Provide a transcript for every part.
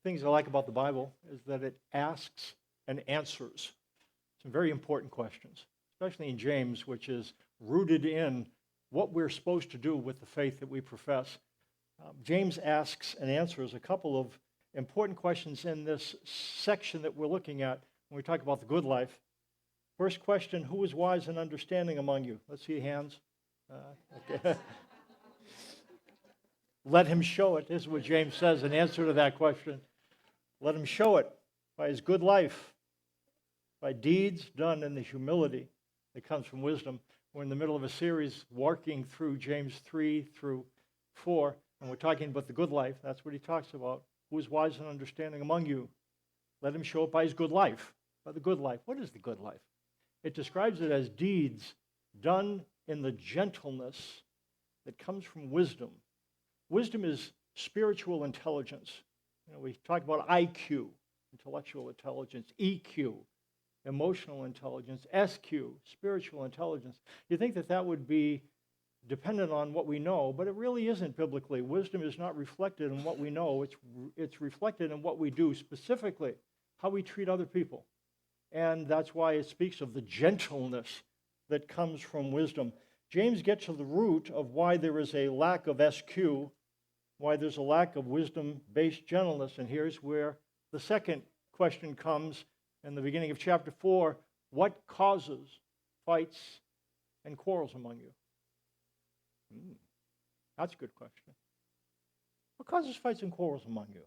things I like about the Bible is that it asks and answers some very important questions, especially in James, which is rooted in what we're supposed to do with the faith that we profess. James asks and answers a couple of important questions in this section that we're looking at when we talk about the good life. First question, who is wise and understanding among you? Let's see hands. Okay. Let him show it. This is what James says in answer to that question. Let him show it by his good life, by deeds done in the humility that comes from wisdom. We're in the middle of a series working through James 3 through 4, and we're talking about the good life. That's what he talks about. Who is wise and understanding among you? Let him show it by his good life, by the good life. What is the good life? It describes it as deeds done in the gentleness that comes from wisdom. Wisdom is spiritual intelligence. We talk about IQ, intellectual intelligence, EQ, emotional intelligence, SQ, spiritual intelligence. You think that that would be dependent on what we know, but it really isn't biblically. Wisdom is not reflected in what we know. It's reflected in what we do, specifically how we treat other people. And that's why it speaks of the gentleness that comes from wisdom. James gets to the root of why there is a lack of SQ, why there's a lack of wisdom-based gentleness. And here's where the second question comes in the beginning of chapter 4. What causes fights and quarrels among you? That's a good question. What causes fights and quarrels among you?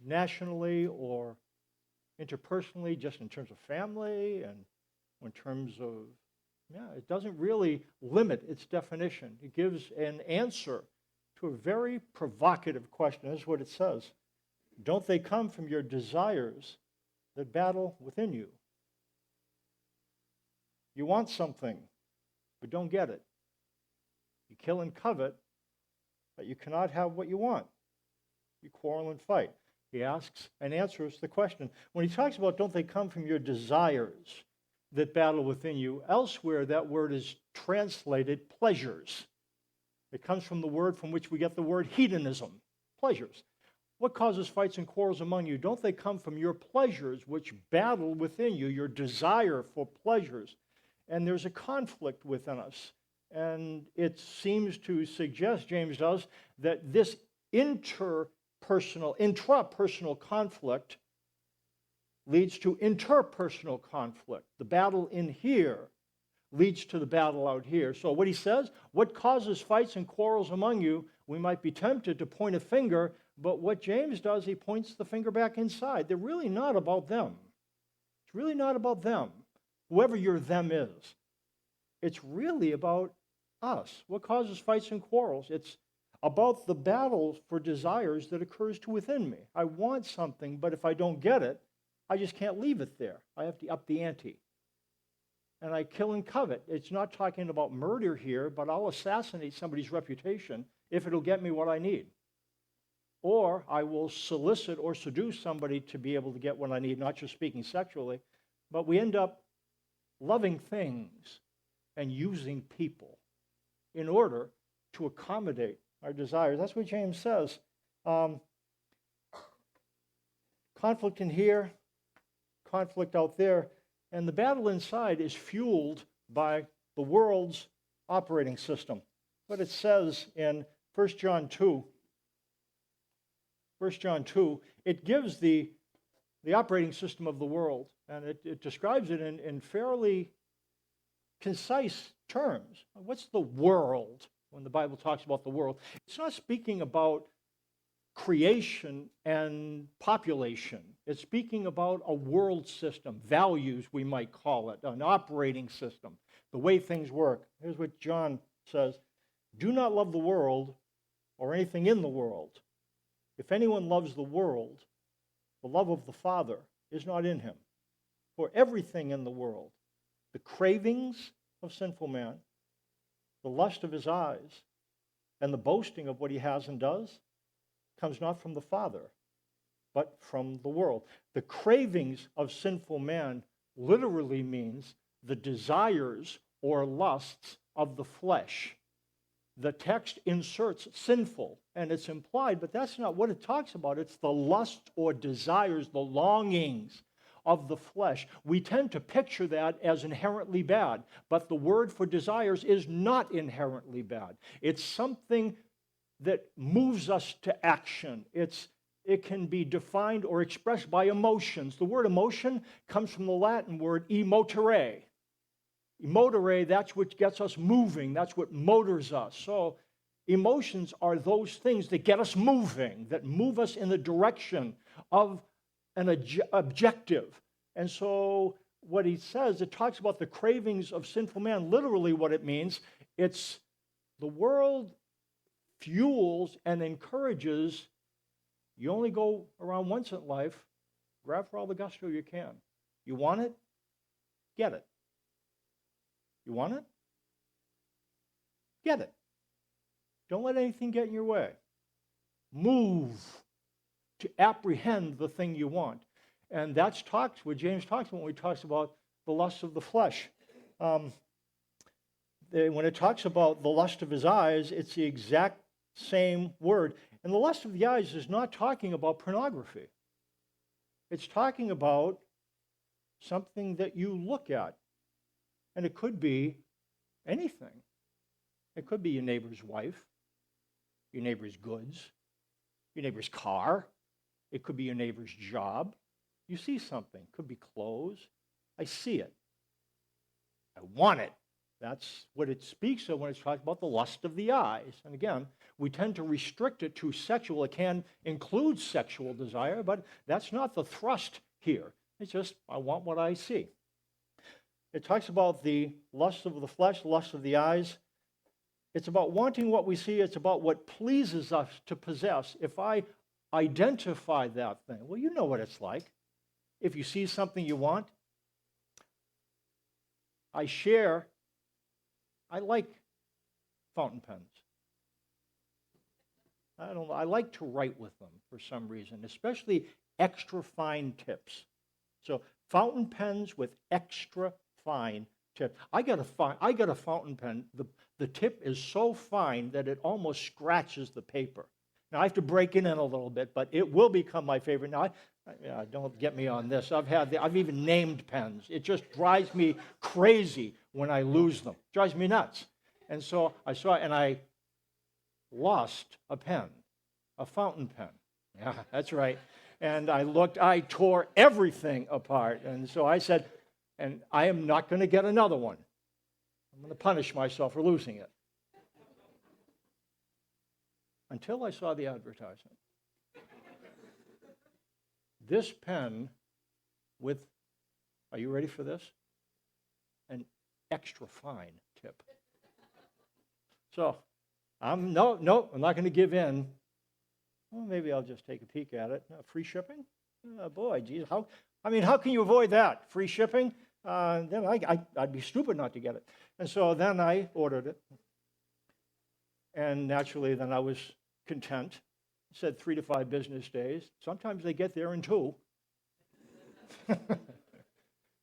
Nationally or interpersonally, just in terms of family and in terms of, it doesn't really limit its definition. It gives an answer to a very provocative question. This is what it says. Don't they come from your desires that battle within you? You want something, but don't get it. You kill and covet, but you cannot have what you want. You quarrel and fight. He asks and answers the question. When he talks about don't they come from your desires that battle within you, elsewhere that word is translated pleasures. It comes from the word from which we get the word hedonism, pleasures. What causes fights and quarrels among you? Don't they come from your pleasures which battle within you, your desire for pleasures? And there's a conflict within us. And it seems to suggest, James does, that this intrapersonal conflict leads to interpersonal conflict. The battle in here leads to the battle out here. So what he says, what causes fights and quarrels among you? We might be tempted to point a finger, but what James does, he points the finger back inside. They're really not about them. It's really not about them, whoever your them is. It's really about us. What causes fights and quarrels? It's about the battle for desires that occurs to within me. I want something, but if I don't get it, I just can't leave it there. I have to up the ante. And I kill and covet. It's not talking about murder here, but I'll assassinate somebody's reputation if it'll get me what I need. Or I will solicit or seduce somebody to be able to get what I need, not just speaking sexually, but we end up loving things and using people in order to accommodate our desires. That's what James says. Conflict in here, conflict out there, and the battle inside is fueled by the world's operating system. What it says in 1 John 2, it gives the operating system of the world, and it describes it in fairly concise terms. What's the world when the Bible talks about the world? It's not speaking about creation and population. It's speaking about a world system, values we might call it, an operating system, the way things work. Here's what John says. Do not love the world or anything in the world. If anyone loves the world, the love of the Father is not in him. For everything in the world, the cravings of sinful man, the lust of his eyes, and the boasting of what he has and does, comes not from the Father, but from the world. The cravings of sinful man literally means the desires or lusts of the flesh. the text inserts sinful, and it's implied, but that's not what it talks about. It's the lust or desires, the longings of the flesh. We tend to picture that as inherently bad, but the word for desires is not inherently bad. It's something that moves us to action. It can be defined or expressed by emotions. The word emotion comes from the Latin word emotere. Emotere, that's what gets us moving. That's what motors us. So emotions are those things that get us moving, that move us in the direction of an objective. And so what he says, it talks about the cravings of sinful man. Literally what it means, it's the world fuels and encourages. You only go around once in life. Grab for all the gusto you can. You want it? Get it. You want it? Get it. Don't let anything get in your way. Move to apprehend the thing you want. And that's what James talks about when he talks about the lust of the flesh. When it talks about the lust of his eyes, it's the exact same word. And the lust of the eyes is not talking about pornography. It's talking about something that you look at. And it could be anything. It could be your neighbor's wife, your neighbor's goods, your neighbor's car. It could be your neighbor's job. You see something. It could be clothes. I see it. I want it. That's what it speaks of when it's talking about the lust of the eyes. And again, we tend to restrict it to sexual. It can include sexual desire, but that's not the thrust here. It's just, I want what I see. It talks about the lust of the flesh, lust of the eyes. It's about wanting what we see. It's about what pleases us to possess. If I identify that thing, well, you know what it's like. If you see something you want, I like fountain pens. I like to write with them for some reason, especially extra fine tips. So fountain pens with extra fine tip. I got a fountain pen. The tip is so fine that it almost scratches the paper. Now I have to break it in a little bit, but it will become my favorite. Now, don't get me on this. I've even named pens. It just drives me crazy when I lose them. It drives me nuts. And so I lost a pen, a fountain pen. Yeah, that's right. And I tore everything apart. And so I said, and I am not going to get another one. I'm going to punish myself for losing it. Until I saw the advertisement. This pen with, are you ready for this? An extra fine tip. So, I'm not going to give in. Well, maybe I'll just take a peek at it. Free shipping? Oh, boy, geez, how can you avoid that? Free shipping? Then I'd be stupid not to get it. And so then I ordered it. And naturally, then I was content. It said 3 to 5 business days. Sometimes they get there in 2.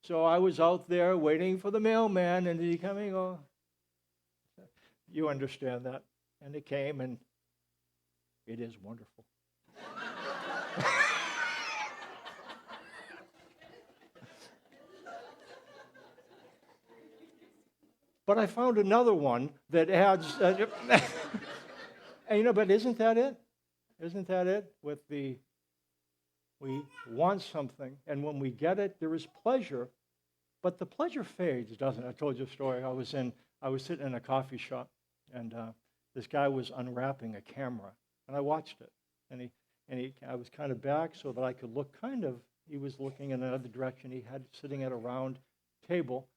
So I was out there waiting for the mailman, and he coming. Oh, you understand that. And it came, and it is wonderful. But I found another one that adds, and but isn't that it? Isn't that it? We want something, and when we get it, there is pleasure, but the pleasure fades, doesn't it? I told you a story. I was sitting in a coffee shop, and this guy was unwrapping a camera, and I watched it, and I was kind of back so that I could look he was looking in another direction. He had sitting at a round table,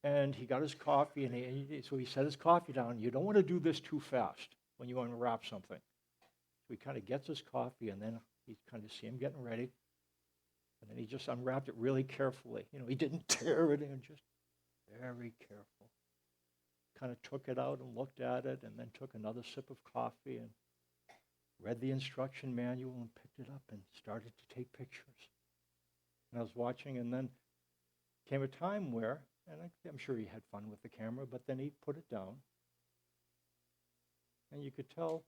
and he got his coffee, and so he set his coffee down. You don't want to do this too fast when you unwrap something. So he kind of gets his coffee, and then you kind of see him getting ready, and then he just unwrapped it really carefully. He didn't tear it in, just very careful. Kind of took it out and looked at it, and then took another sip of coffee and read the instruction manual and picked it up and started to take pictures. And I was watching, and then came a time where, and I'm sure he had fun with the camera, but then he put it down. and you could tell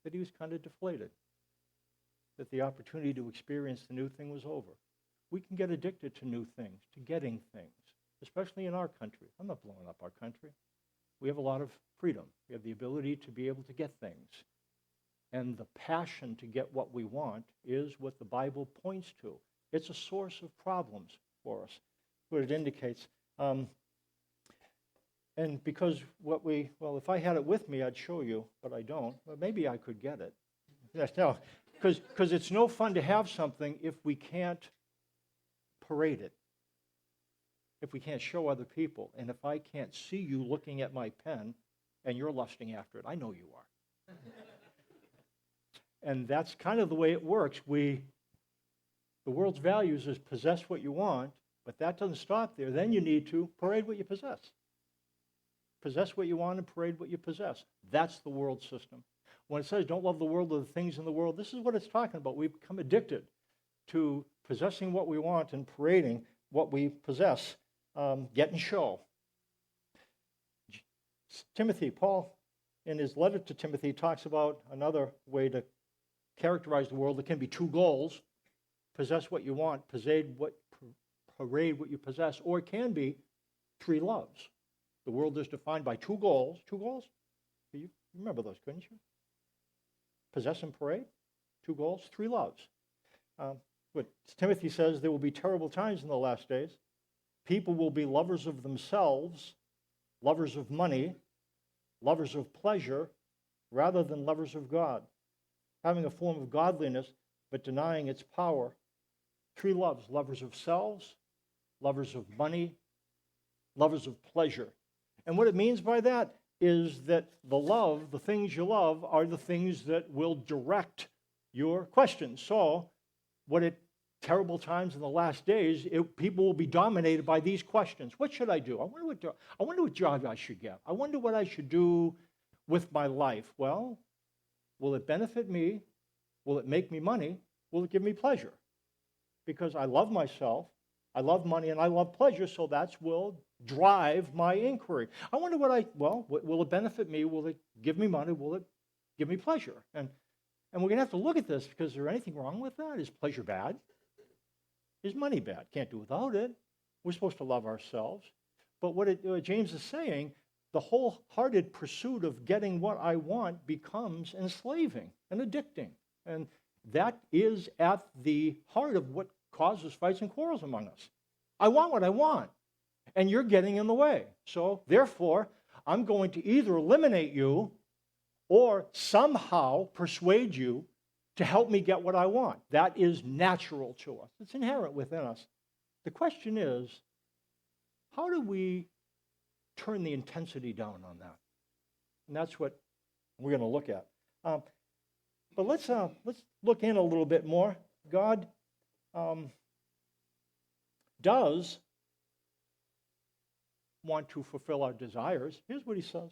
that he was kind of deflated, that the opportunity to experience the new thing was over. We can get addicted to new things, to getting things, especially in our country. I'm not blowing up our country. We have a lot of freedom. We have the ability to be able to get things. And the passion to get what we want is what the Bible points to. It's a source of problems for us, what it indicates. And because if I had it with me, I'd show you, but I don't. But maybe I could get it. No, because it's no fun to have something if we can't parade it, if we can't show other people, and if I can't see you looking at my pen and you're lusting after it. I know you are. And that's kind of the way it works. The world's values is possess what you want, but that doesn't stop there. Then you need to parade what you possess. Possess what you want and parade what you possess. That's the world system. When it says don't love the world or the things in the world, this is what it's talking about. We've become addicted to possessing what we want and parading what we possess. Get and show. Timothy, Paul, in his letter to Timothy, talks about another way to characterize the world. There can be two goals. Possess what you want, parade what you possess, or it can be three loves. The world is defined by two goals. Two goals? You remember those, couldn't you? Possess and parade, two goals, three loves. What Timothy says, there will be terrible times in the last days. People will be lovers of themselves, lovers of money, lovers of pleasure, rather than lovers of God, having a form of godliness, but denying its power. Three loves: lovers of selves, lovers of money, lovers of pleasure. And what it means by that is that the things you love, are the things that will direct your questions. So, terrible times in the last days, people will be dominated by these questions. What should I do? I wonder what job I should get. I wonder what I should do with my life. Well, will it benefit me? Will it make me money? Will it give me pleasure? Because I love myself, I love money, and I love pleasure, so that will drive my inquiry. I wonder will it benefit me? Will it give me money? Will it give me pleasure? And we're going to have to look at this, because is there anything wrong with that? Is pleasure bad? Is money bad? Can't do without it. We're supposed to love ourselves. But what James is saying, the wholehearted pursuit of getting what I want becomes enslaving and addicting. And that is at the heart of what causes fights and quarrels among us. I want what I want, and you're getting in the way. So, therefore, I'm going to either eliminate you or somehow persuade you to help me get what I want. That is natural to us. It's inherent within us. The question is, how do we turn the intensity down on that? And that's what we're going to look at. But let's look in a little bit more. God does want to fulfill our desires. Here's what he says.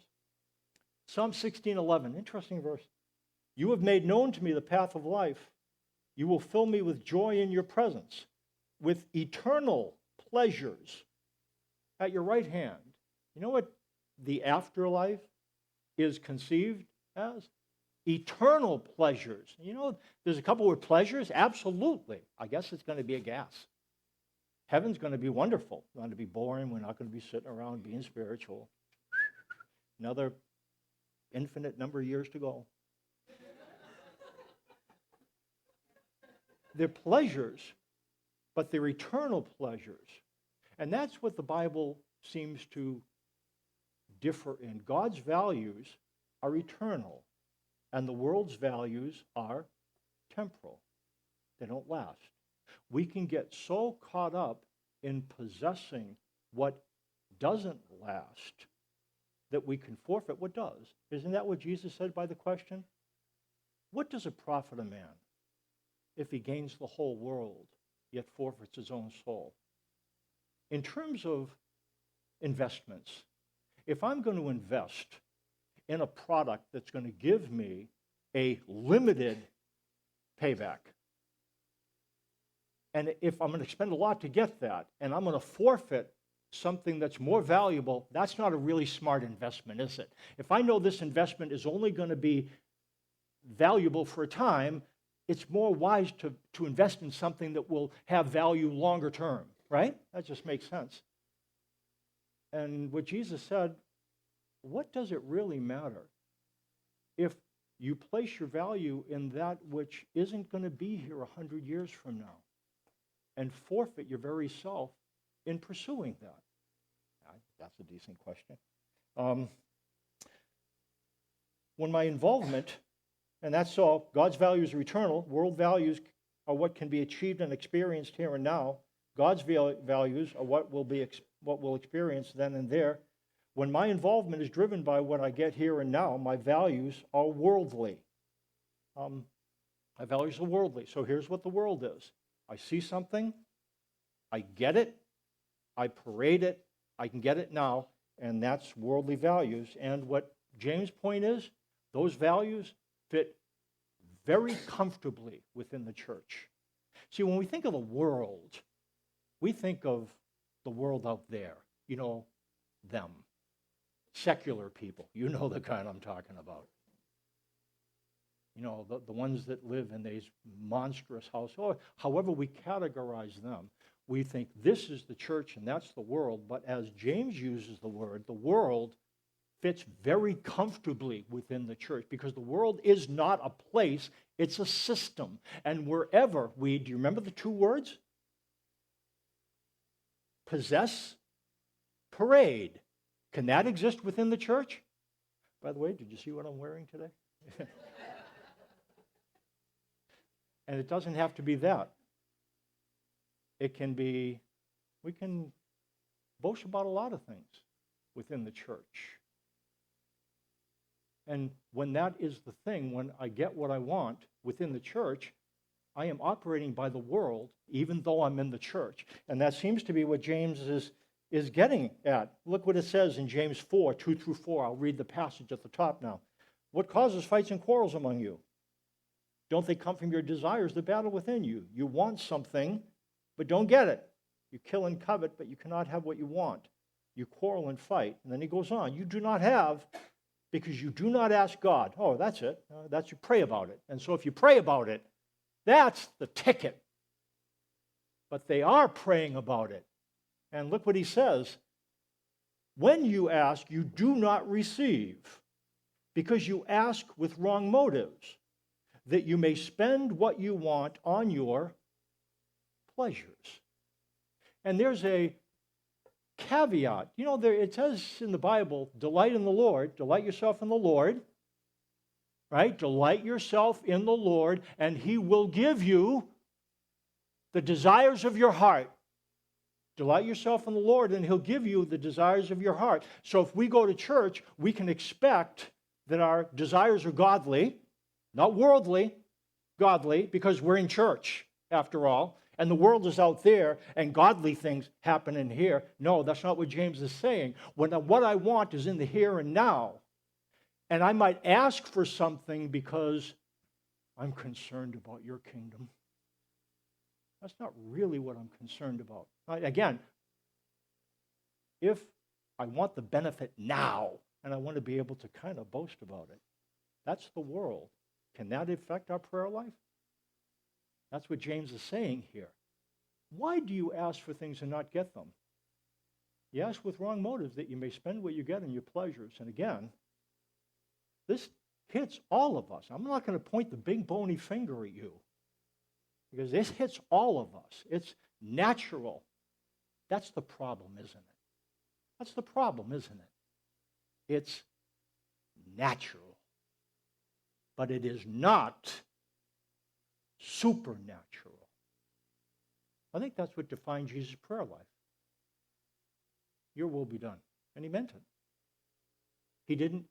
Psalm 16:11, interesting verse. You have made known to me the path of life. You will fill me with joy in your presence, with eternal pleasures at your right hand. You know what the afterlife is conceived as? Eternal pleasures. You know, there's a couple of pleasures. Absolutely. I guess it's going to be a gas. Heaven's going to be wonderful. It's going to be boring. We're not going to be sitting around being spiritual. Another infinite number of years to go. They're pleasures, but they're eternal pleasures. And that's what the Bible seems to differ in. God's values are eternal, and the world's values are temporal. They don't last. We can get so caught up in possessing what doesn't last that we can forfeit what does. Isn't that what Jesus said by the question? What does it profit a man if he gains the whole world, yet forfeits his own soul? In terms of investments, if I'm going to invest in a product that's going to give me a limited payback, and if I'm going to spend a lot to get that, and I'm going to forfeit something that's more valuable, that's not a really smart investment, is it? If I know this investment is only going to be valuable for a time, it's more wise to invest in something that will have value longer term, right? That just makes sense. And what Jesus said, what does it really matter if you place your value in that which isn't going to be here 100 years from now and forfeit your very self in pursuing that? That's a decent question. When my involvement, and that's all, God's values are eternal, world values are what can be achieved and experienced here and now. God's values are what we'll experience then and there. When my involvement is driven by what I get here and now, my values are worldly. My values are worldly. So here's what the world is. I see something, I get it, I parade it, I can get it now, and that's worldly values. And what James' point is, those values fit very comfortably within the church. See, when we think of the world, we think of the world out there, them. Secular people, the kind I'm talking about. The ones that live in these monstrous houses, or however we categorize them, we think this is the church and that's the world. But as James uses the world fits very comfortably within the church because the world is not a place, it's a system. And wherever do you remember the two words? Possess, parade. Can that exist within the church? By the way, did you see what I'm wearing today? And it doesn't have to be that. It can be, we can boast about a lot of things within the church. And when that is the thing, when I get what I want within the church, I am operating by the world, even though I'm in the church. And that seems to be what James is getting at. Look what it says in James 4, 2 through 4. I'll read the passage at the top now. What causes fights and quarrels among you? Don't they come from your desires that battle within you? You want something, but don't get it. You kill and covet, but you cannot have what you want. You quarrel and fight. And then he goes on. You do not have because you do not ask God. Oh, that's it. That's you pray about it. And so if you pray about it, that's the ticket. But they are praying about it. And look what he says. When you ask, you do not receive, because you ask with wrong motives, that you may spend what you want on your pleasures. And there's a caveat. It says in the Bible, delight in the Lord, delight yourself in the Lord, right? Delight yourself in the Lord, and he will give you the desires of your heart. Delight yourself in the Lord, and he'll give you the desires of your heart. So if we go to church, we can expect that our desires are godly, not worldly, godly, because we're in church, after all, and the world is out there, and godly things happen in here. No, that's not what James is saying. What I want is in the here and now. And I might ask for something because I'm concerned about your kingdom. That's not really what I'm concerned about. Again, if I want the benefit now, and I want to be able to kind of boast about it, that's the world. Can that affect our prayer life? That's what James is saying here. Why do you ask for things and not get them? You ask with wrong motives that you may spend what you get in your pleasures. And again, this hits all of us. I'm not going to point the big bony finger at you, because this hits all of us. It's natural. That's the problem, isn't it? That's the problem, isn't it? It's natural. But it is not supernatural. I think that's what defined Jesus' prayer life. Your will be done. And he meant it.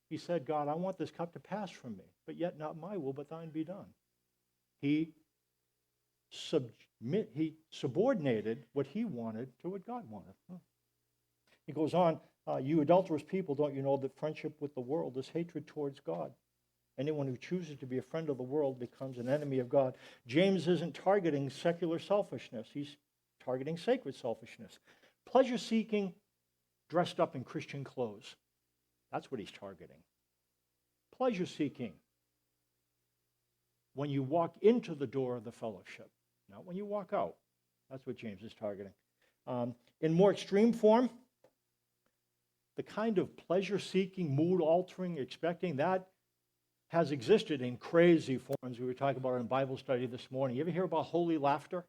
He said, God, I want this cup to pass from me, but yet not my will, but thine be done. He subordinated what he wanted to what God wanted. He goes on, you adulterous people, don't you know that friendship with the world is hatred towards God? Anyone who chooses to be a friend of the world becomes an enemy of God. James isn't targeting secular selfishness. He's targeting sacred selfishness. Pleasure-seeking dressed up in Christian clothes. That's what he's targeting. Pleasure-seeking when you walk into the door of the fellowship, not when you walk out. That's what James is targeting. In more extreme form, the kind of pleasure-seeking, mood-altering, expecting, that has existed in crazy forms. We were talking about it in Bible study this morning. You ever hear about holy laughter?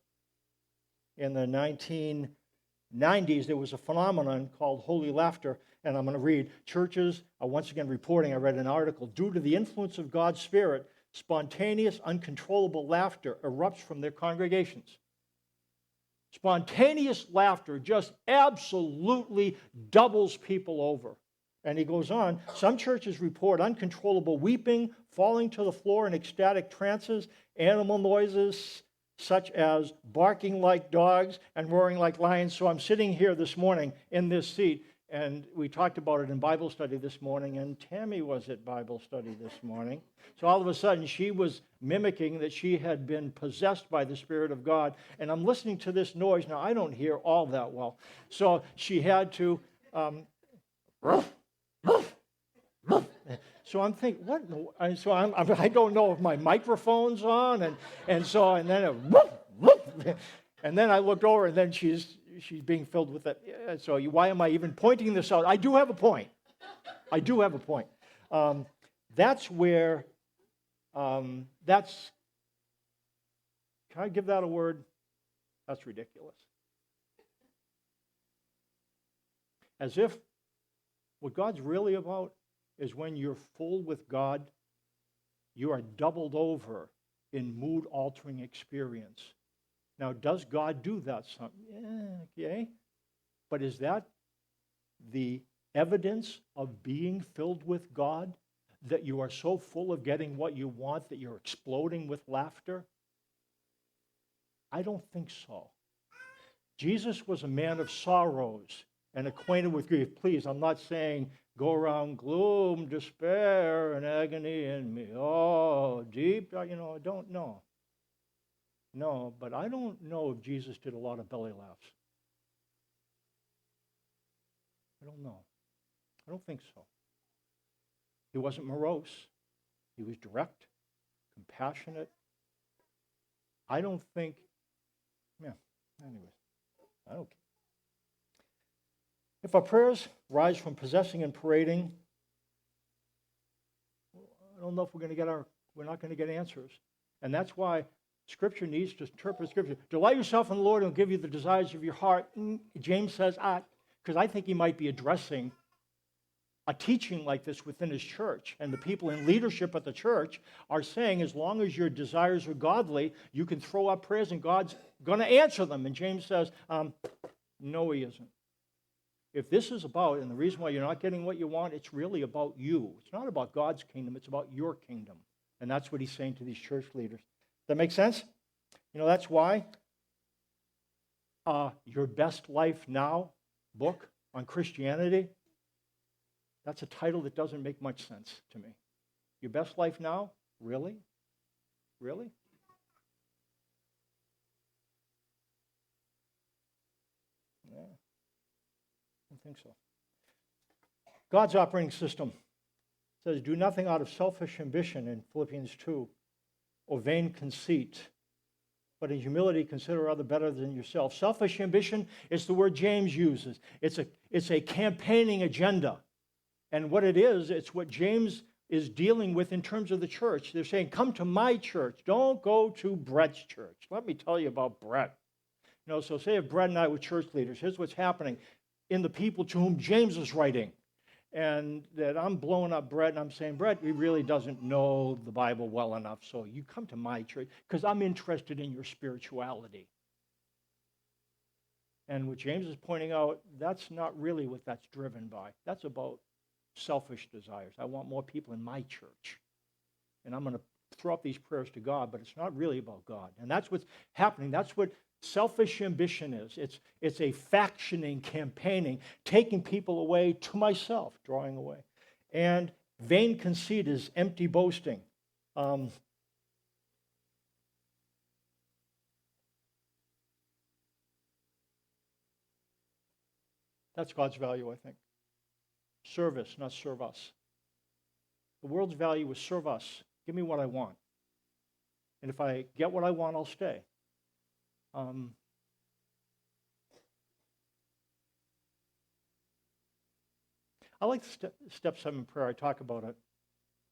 In the 1990s, there was a phenomenon called holy laughter, and I'm going to read. Churches are once again reporting, I read an article, due to the influence of God's Spirit, spontaneous, uncontrollable laughter erupts from their congregations. Spontaneous laughter just absolutely doubles people over. And he goes on, some churches report uncontrollable weeping, falling to the floor in ecstatic trances, animal noises such as barking like dogs and roaring like lions. So I'm sitting here this morning in this seat, and we talked about it in Bible study this morning, and Tammy was at Bible study this morning. So all of a sudden, she was mimicking that she had been possessed by the Spirit of God, and I'm listening to this noise. Now, I don't hear all that well, so she had to... So I'm thinking, what? So I don't know if my microphone's on, and then I looked over, and then she's being filled with it. So why am I even pointing this out? I do have a point. That's where that's. Can I give that a word? That's ridiculous. As if what God's really about is when you're full with God, you are doubled over in mood-altering experience. Now, does God do that? Okay. But is that the evidence of being filled with God, that you are so full of getting what you want that you're exploding with laughter? I don't think so. Jesus was a man of sorrows and acquainted with grief. Please, I'm not saying go around gloom, despair, and agony in me. Oh, deep, I don't know. No, but I don't know if Jesus did a lot of belly laughs. I don't know. I don't think so. He wasn't morose. He was direct, compassionate. I don't think, anyways, I don't care. If our prayers rise from possessing and parading, I don't know if we're not going to get answers. And that's why Scripture needs to interpret Scripture. Delight yourself in the Lord, and He'll give you the desires of your heart. James says, because I think he might be addressing a teaching like this within his church. And the people in leadership at the church are saying, as long as your desires are godly, you can throw up prayers and God's going to answer them. And James says, no, He isn't. If this is about, and the reason why you're not getting what you want, it's really about you. It's not about God's kingdom, it's about your kingdom. And that's what he's saying to these church leaders. Does that make sense? That's why Your Best Life Now book on Christianity, that's a title that doesn't make much sense to me. Your Best Life Now? Really? Really? Yeah. I don't think so. God's operating system says, do nothing out of selfish ambition in Philippians 2, or vain conceit, but in humility consider other better than yourself. Selfish ambition is the word James uses. It's a campaigning agenda. And what it is, it's what James is dealing with in terms of the church. They're saying, come to my church. Don't go to Brett's church. Let me tell you about Brett. So say if Brett and I were church leaders, here's what's happening in the people to whom James is writing. And that I'm blowing up Brett, and I'm saying, Brett, he really doesn't know the Bible well enough, so you come to my church, because I'm interested in your spirituality. And what James is pointing out, that's not really what that's driven by. That's about selfish desires. I want more people in my church. And I'm going to throw up these prayers to God, but it's not really about God. And that's what's happening. That's what selfish ambition is. It's a factioning, campaigning, taking people away to myself, drawing away. And vain conceit is empty boasting. That's God's value, I think. Service, not serve us. The world's value is serve us. Give me what I want. And if I get what I want, I'll stay. I like step 7 prayer. I talk about it.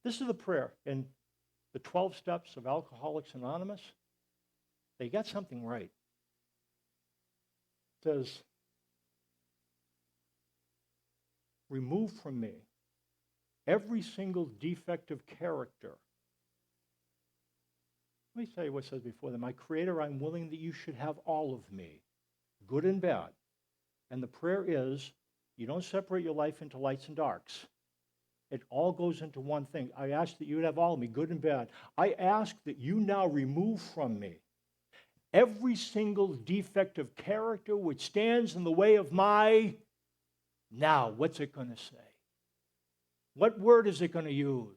This is the prayer in the 12 steps of Alcoholics Anonymous. They got something right. It says, remove from me every single defective character. Let me tell you what it says before that. My Creator, I'm willing that you should have all of me, good and bad. And the prayer is, you don't separate your life into lights and darks. It all goes into one thing. I ask that you would have all of me, good and bad. I ask that you now remove from me every single defective character which stands in the way of my now. What's it going to say? What word is it going to use?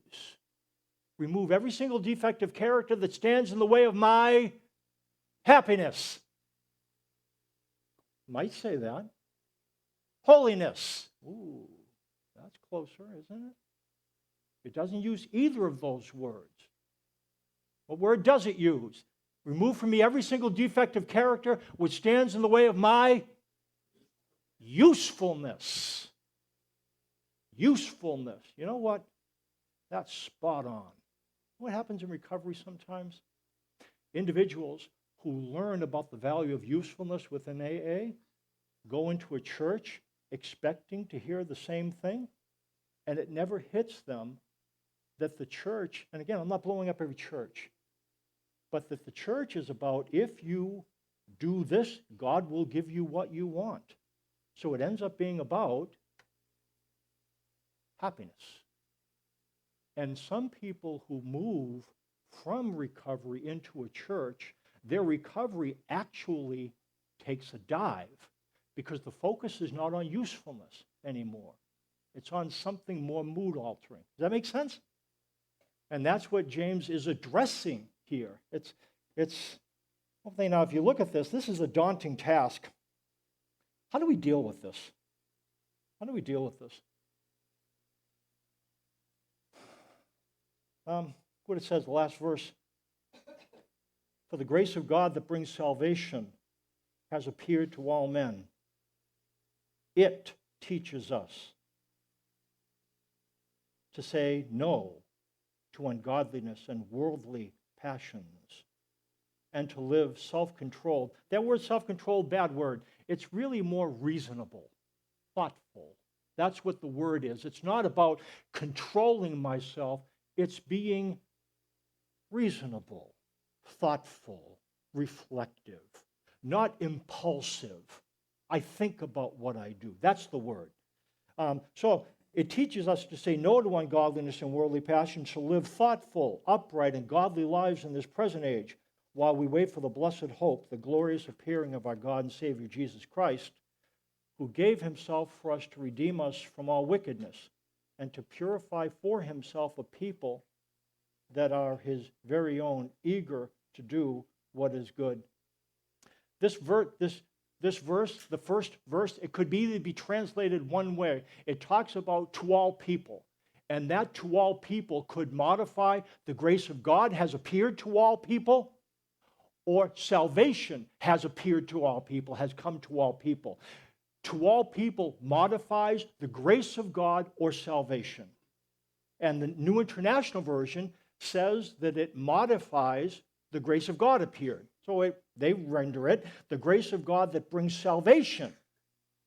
Remove every single defective character that stands in the way of my happiness. Might say that. Holiness. Ooh, that's closer, isn't it? It doesn't use either of those words. What word does it use? Remove from me every single defective character which stands in the way of my usefulness. Usefulness. You know what? That's spot on. What happens in recovery sometimes? Individuals who learn about the value of usefulness within AA go into a church expecting to hear the same thing, and it never hits them that the church, and again, I'm not blowing up every church, but that the church is about, if you do this, God will give you what you want. So it ends up being about happiness. And some people who move from recovery into a church, their recovery actually takes a dive because the focus is not on usefulness anymore. It's on something more mood altering. Does that make sense? And that's what James is addressing here. It's okay, now if you look at this is a daunting task. How do we deal with this? How do we deal with this? What it says, the last verse. For the grace of God that brings salvation has appeared to all men. It teaches us to say no to ungodliness and worldly passions and to live self-controlled. That word self-controlled, bad word. It's really more reasonable, thoughtful. That's what the word is. It's not about controlling myself. It's being reasonable, thoughtful, reflective, not impulsive. I think about what I do. That's the word. So it teaches us to say no to ungodliness and worldly passions, to live thoughtful, upright, and godly lives in this present age, while we wait for the blessed hope, the glorious appearing of our God and Savior Jesus Christ, who gave himself for us to redeem us from all wickedness and to purify for himself a people that are his very own, eager to do what is good. This verse, the first verse, it could either be translated one way. It talks about to all people. And that to all people could modify the grace of God has appeared to all people, or salvation has appeared to all people, has come to all people. To all people modifies the grace of God or salvation. And the New International Version says that it modifies the grace of God appeared. So they render it, the grace of God that brings salvation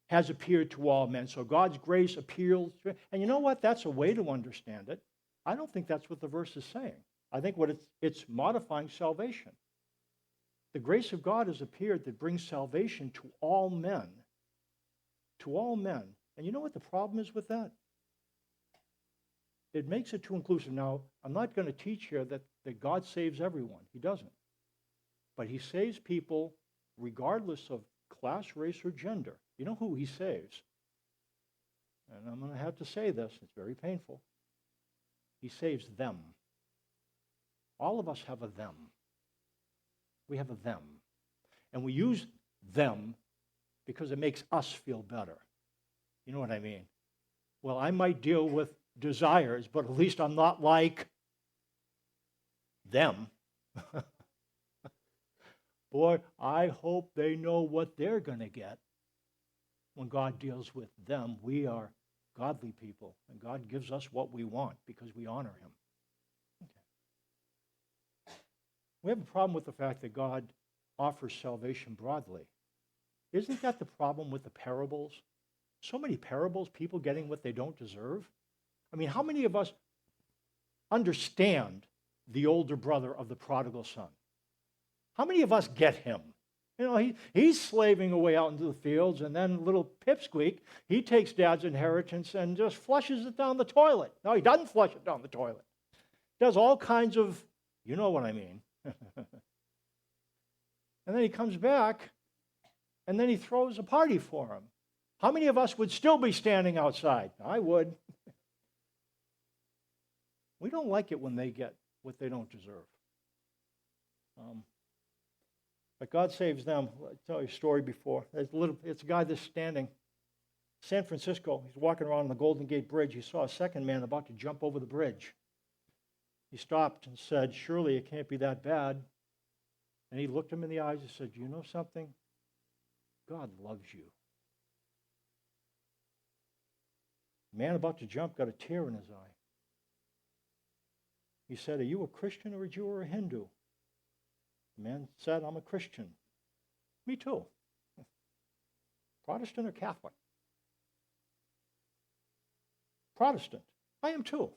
has appeared to all men. So God's grace appeals. And you know what? That's a way to understand it. I don't think that's what the verse is saying. I think what it's modifying salvation. The grace of God has appeared that brings salvation to all men. To all men. And you know what the problem is with that? It makes it too inclusive. Now, I'm not going to teach here that God saves everyone. He doesn't. But he saves people regardless of class, race, or gender. You know who he saves? And I'm going to have to say this. It's very painful. He saves them. All of us have a them. We have a them. And we use them because it makes us feel better. You know what I mean? Well, I might deal with desires, but at least I'm not like them. Boy, I hope they know what they're going to get when God deals with them. We are godly people, and God gives us what we want because we honor him. Okay. We have a problem with the fact that God offers salvation broadly. Isn't that the problem with the parables? So many parables, people getting what they don't deserve. I mean, how many of us understand the older brother of the prodigal son? How many of us get him? You know, he's slaving away out into the fields, and then little pipsqueak, he takes dad's inheritance and just flushes it down the toilet. No, he doesn't flush it down the toilet. He does all kinds of, you know what I mean. And then he comes back, and then he throws a party for him. How many of us would still be standing outside? I would. We don't like it when they get what they don't deserve. But God saves them. I'll tell you a story before. It's a guy that's standing. San Francisco, he's walking around the Golden Gate Bridge. He saw a second man about to jump over the bridge. He stopped and said, "Surely it can't be that bad." And he looked him in the eyes and said, "You know something? God loves you." The man about to jump got a tear in his eye. He said, "Are you a Christian or a Jew or a Hindu?" The man said, "I'm a Christian." "Me too." "Protestant or Catholic?" "Protestant." "I am too."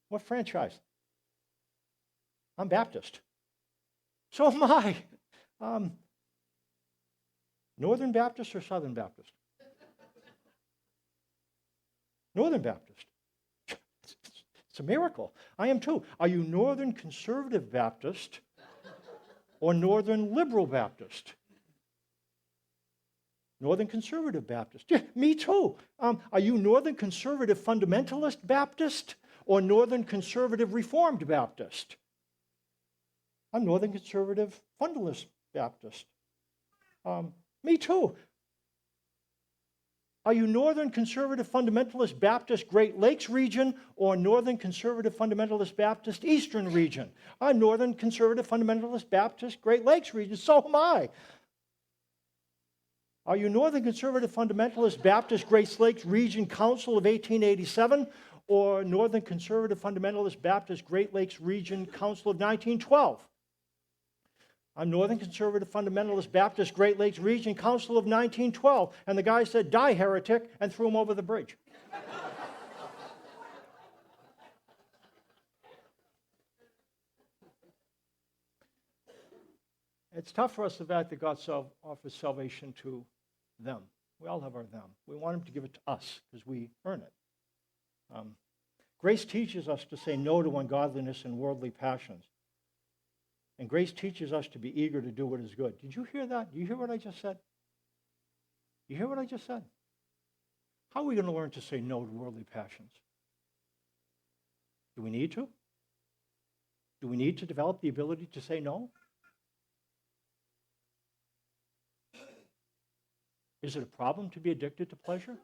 "What franchise?" "I'm Baptist." "So am I." Northern Baptist or Southern Baptist?" "Northern Baptist." "It's a miracle." "I am too." "Are you Northern Conservative Baptist or Northern Liberal Baptist?" "Northern Conservative Baptist." "Yeah, me too." "Are you Northern Conservative Fundamentalist Baptist or Northern Conservative Reformed Baptist?" "I'm Northern Conservative Fundamentalist Baptist." "Me too." "Are you Northern Conservative Fundamentalist Baptist Great Lakes region or Northern Conservative Fundamentalist Baptist Eastern region?" "I'm Northern Conservative Fundamentalist Baptist Great Lakes region." "So am I." "Are you Northern Conservative Fundamentalist Baptist Great Lakes Region Council of 1887 or Northern Conservative Fundamentalist Baptist Great Lakes Region Council of 1912? "I'm Northern Conservative Fundamentalist Baptist Great Lakes Region Council of 1912. And the guy said, "Die, heretic," and threw him over the bridge. It's tough for us, the fact that God offers salvation to them. We all have our them. We want him to give it to us because we earn it. Grace teaches us to say no to ungodliness and worldly passions. And grace teaches us to be eager to do what is good. Did you hear that? Do you hear what I just said? You hear what I just said? How are we going to learn to say no to worldly passions? Do we need to? Do we need to develop the ability to say no? Is it a problem to be addicted to pleasure?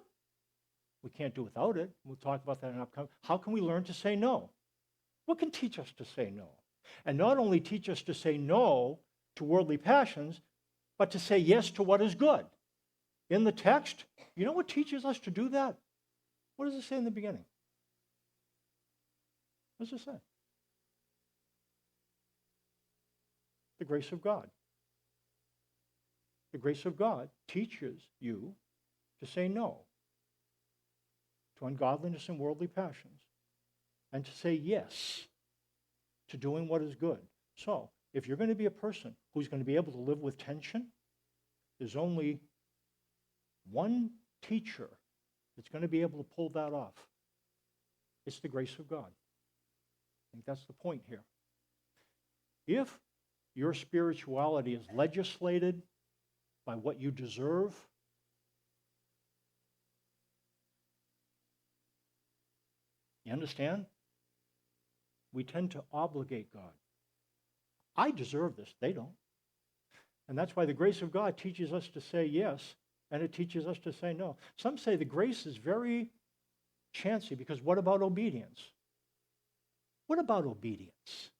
We can't do without it. We'll talk about that in upcoming. How can we learn to say no? What can teach us to say no? And not only teach us to say no to worldly passions, but to say yes to what is good. In the text, you know what teaches us to do that? What does it say in the beginning? What does it say? The grace of God. The grace of God teaches you to say no to ungodliness and worldly passions and to say yes to doing what is good. So, if you're going to be a person who's going to be able to live with tension, there's only one teacher that's going to be able to pull that off. It's the grace of God. I think that's the point here. If your spirituality is legislated by what you deserve, you understand? We tend to obligate God. I deserve this. They don't. And that's why the grace of God teaches us to say yes and it teaches us to say no. Some say the grace is very chancy because what about obedience? What about obedience?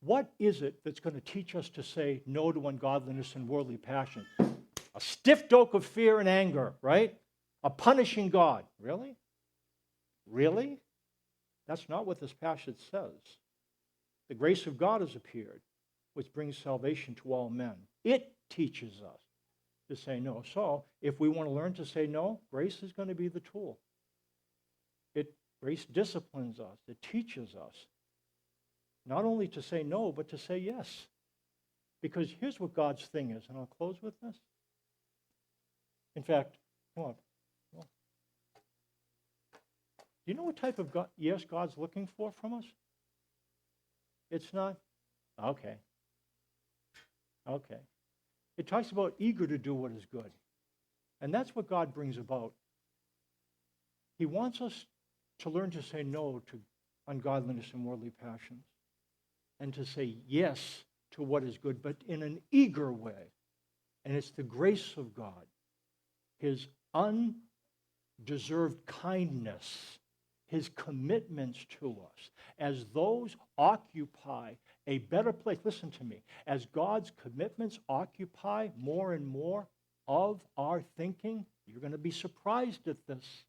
What is it that's going to teach us to say no to ungodliness and worldly passion? A stiff yoke of fear and anger, right? A punishing God. Really? Really? That's not what this passage says. The grace of God has appeared, which brings salvation to all men. It teaches us to say no. So, if we want to learn to say no, grace is going to be the tool. Grace disciplines us. It teaches us not only to say no, but to say yes. Because here's what God's thing is, and I'll close with this. In fact, come on. Do you know what type of yes God's looking for from us? It's not, okay. It talks about eager to do what is good. And that's what God brings about. He wants us to learn to say no to ungodliness and worldly passions, and to say yes to what is good, but in an eager way. And it's the grace of God, his undeserved kindness, his commitments to us, as those occupy a better place. Listen to me. As God's commitments occupy more and more of our thinking, you're going to be surprised at this.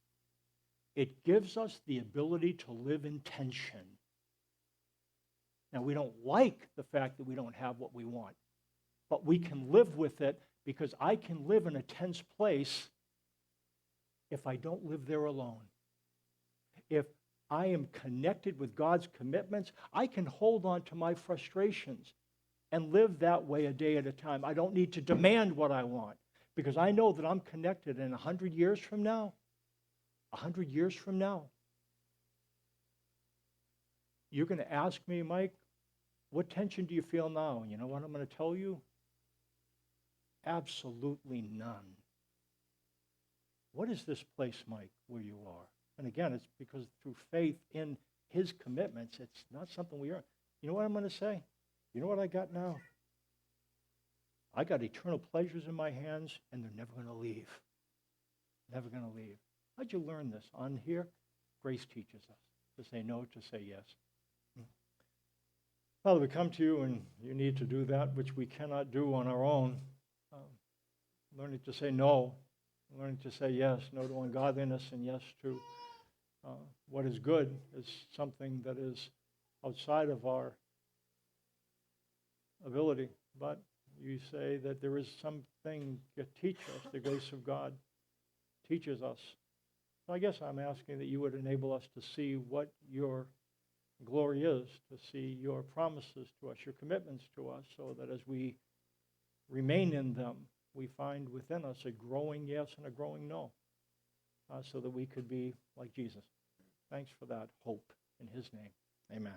It gives us the ability to live in tension. Now, we don't like the fact that we don't have what we want, but we can live with it because I can live in a tense place if I don't live there alone. If I am connected with God's commitments, I can hold on to my frustrations and live that way a day at a time. I don't need to demand what I want because I know that I'm connected. And 100 years from now, 100 years from now, you're going to ask me, Mike, what tension do you feel now? You know what I'm going to tell you? Absolutely none. What is this place, Mike, where you are? And again, it's because through faith in his commitments, it's not something we earn. You know what I'm going to say? You know what I got now? I got eternal pleasures in my hands, and they're never going to leave. Never going to leave. How'd you learn this? On here, grace teaches us to say no, to say yes. Father, we come to you, and you need to do that which we cannot do on our own. Learning to say no, learning to say yes, no to ungodliness, and yes to what is good is something that is outside of our ability. But you say that there is something to teach us, the grace of God teaches us. So I guess I'm asking that you would enable us to see what your glory is, to see your promises to us, your commitments to us, so that as we remain in them, we find within us a growing yes and a growing no, so that we could be like Jesus. Thanks for that hope in his name. Amen.